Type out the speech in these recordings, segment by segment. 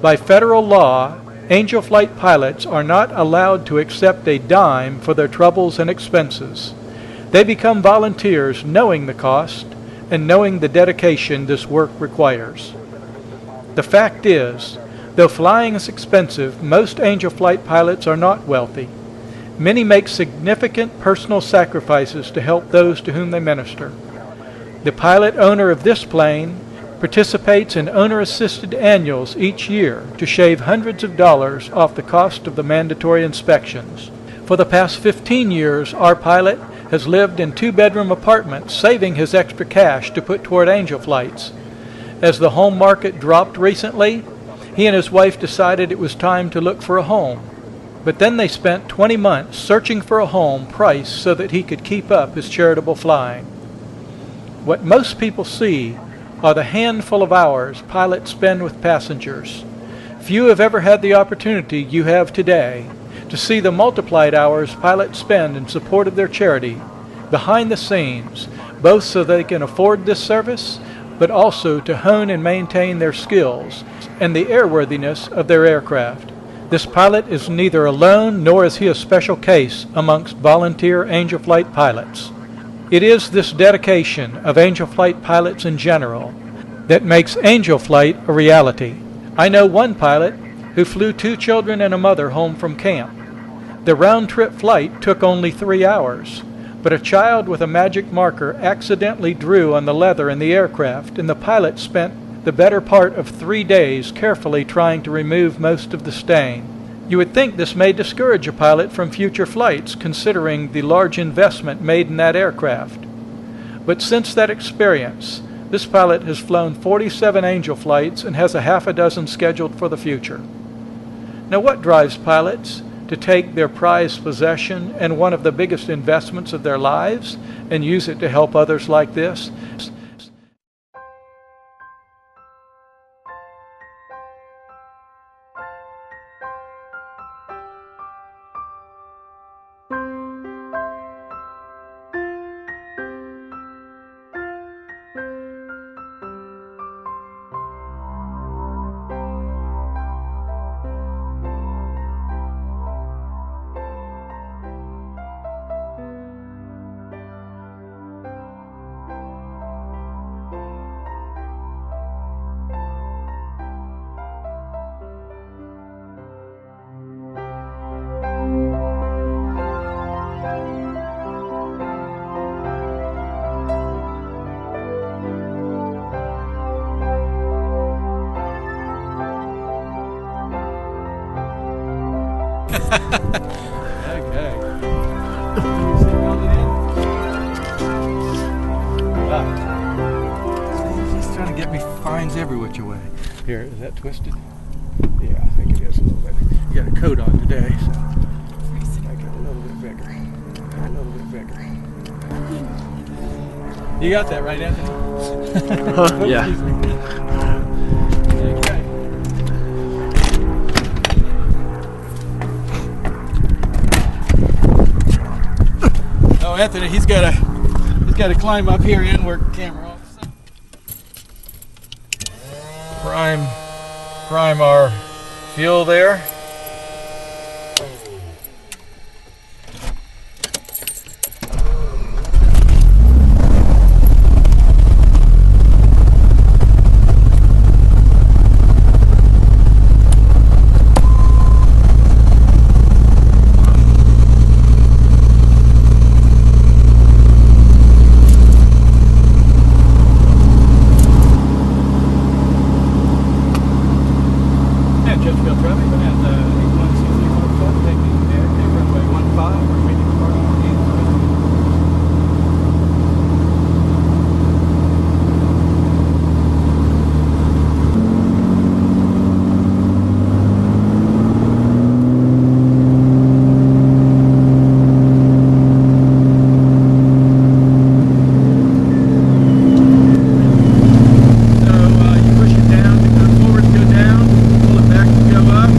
By federal law, Angel Flight pilots are not allowed to accept a dime for their troubles and expenses. They become volunteers knowing the cost and knowing the dedication this work requires. The fact is, though flying is expensive, most Angel Flight pilots are not wealthy. Many make significant personal sacrifices to help those to whom they minister. The pilot owner of this plane participates in owner-assisted annuals each year to shave hundreds of dollars off the cost of the mandatory inspections. For the past 15 years, our pilot has lived in 2-bedroom apartments, saving his extra cash to put toward Angel Flights. As the home market dropped recently, he and his wife decided it was time to look for a home. But then they spent 20 months searching for a home priced so that he could keep up his charitable flying. What most people see are the handful of hours pilots spend with passengers. Few have ever had the opportunity you have today to see the multiplied hours pilots spend in support of their charity, behind the scenes, both so they can afford this service, but also to hone and maintain their skills and the airworthiness of their aircraft. This pilot is neither alone nor is he a special case amongst volunteer Angel Flight pilots. It is this dedication of Angel Flight pilots in general that makes Angel Flight a reality. I know one pilot who flew 2 children and a mother home from camp. The round-trip flight took only 3 hours, but a child with a magic marker accidentally drew on the leather in the aircraft, and the pilot spent the better part of 3 days carefully trying to remove most of the stain. You would think this may discourage a pilot from future flights, considering the large investment made in that aircraft. But since that experience, this pilot has flown 47 Angel Flights and has a half a dozen scheduled for the future. Now, what drives pilots to take their prized possession and one of the biggest investments of their lives and use it to help others like this? Okay. He's trying to get me fines every which way. Here, is that twisted? Yeah, I think it is a little bit. You got a coat on today, so make it a little bit bigger. A little bit bigger. You got that right, Anthony? Yeah. Okay. Oh, Anthony, he's got to climb up here and work the camera off. Prime our fuel there. You push it down to go forward, go down, pull it back to go up.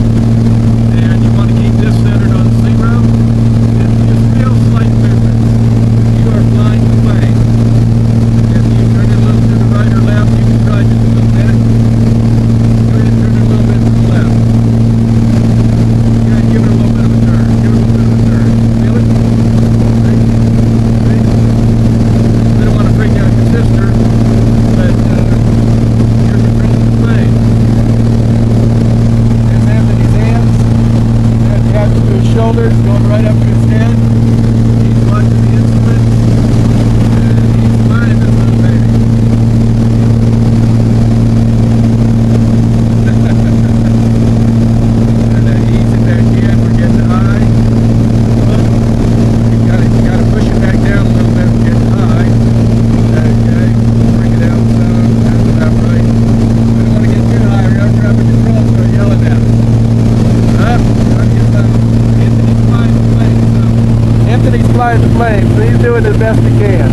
he's doing his best he can.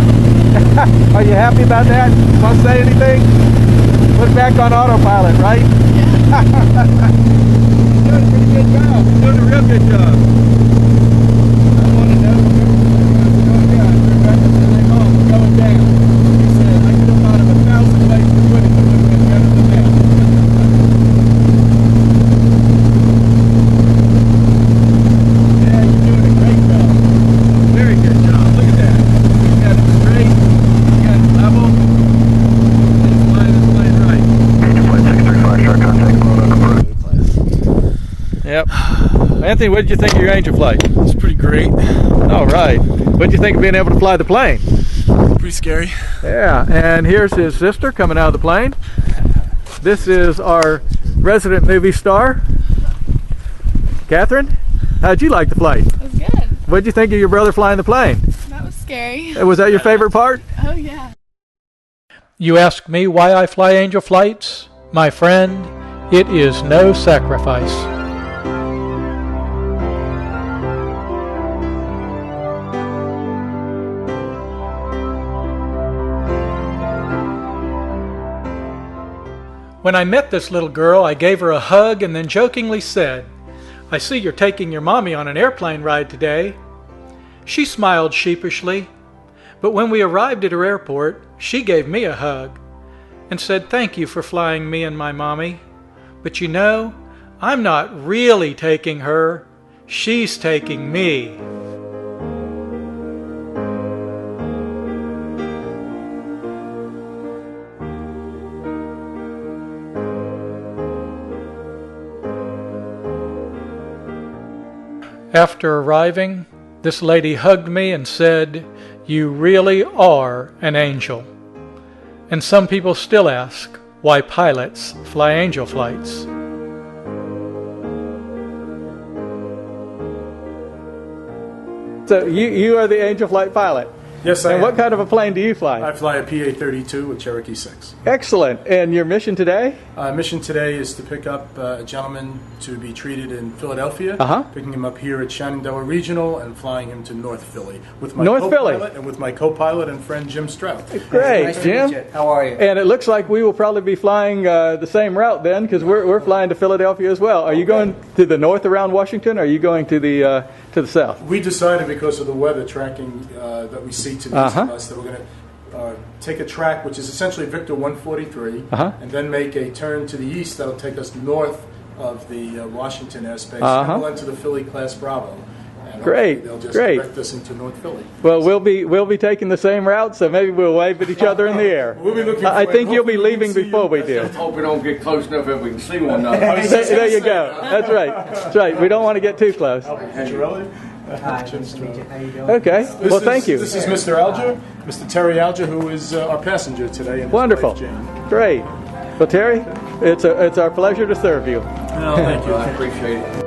Are you happy about that? Want to say anything? Put it back on autopilot, right? Yeah. You're doing a pretty good job. You're doing a real good job. I want to know. Rebecca said, "Hey, Mom, we're going down." He said, "I could have thought of 1,000 ways to put it, but it would have been better than that." Yeah, you're doing a great job. Very good job. Look at that. You got it straight. You got it level. And it's flying right. Flight 635, short contact, Bonanza approved. Yep. Anthony, what did you think of your Angel flight? It's pretty great. All right. What did you think of being able to fly the plane? Pretty scary. Yeah, and here's his sister coming out of the plane. This is our resident movie star, Catherine. How'd you like the flight? It was good. What did you think of your brother flying the plane? That was scary. Was that your favorite part? Oh yeah. You ask me why I fly Angel flights? My friend, it is no sacrifice. When I met this little girl, I gave her a hug and then jokingly said, "I see you're taking your mommy on an airplane ride today." She smiled sheepishly, but when we arrived at her airport, she gave me a hug and said, "Thank you for flying me and my mommy. But you know, I'm not really taking her, she's taking me." After arriving, this lady hugged me and said, "You really are an angel." And some people still ask why pilots fly angel flights. So you are the angel flight pilot? Yes, I And am. what kind of a plane do you fly? I fly a PA-32 with Cherokee 6. Excellent. And your mission today? Mission today is to pick up a gentleman to be treated in Philadelphia, picking him up here at Shenandoah Regional and flying him to North Philly with my North Philly. co-pilot and with my co-pilot and friend Jim Strout. Great, Nice to Jim. meet you. How are you? And it looks like we will probably be flying the same route then, because we're flying to Philadelphia as well. Are you going to the north around Washington, or are you going to the south? We decided because of the weather tracking that we see to the east of us that we're going to take a track which is essentially Victor 143 and then make a turn to the east that'll take us north of the Washington airspace and we'll enter the Philly class Bravo. And Great, they'll just great. direct us into North Philly. Well, we'll be taking the same route, so maybe we'll wave at each other in the air. We'll be looking I for think it. you'll be Hopefully leaving see before you. we do. Hope we don't get close enough that we can see one another. There you go. That's right. That's right. We don't want to get too close. Hi, nice to meet you. How you doing? Okay. Well, thank you. This is Mr. Alger, Mr. Terry Alger, who is our passenger today. And his Wonderful. wife, Jane. Great. Well, Terry, it's our pleasure to serve you. Oh, thank you. I appreciate it.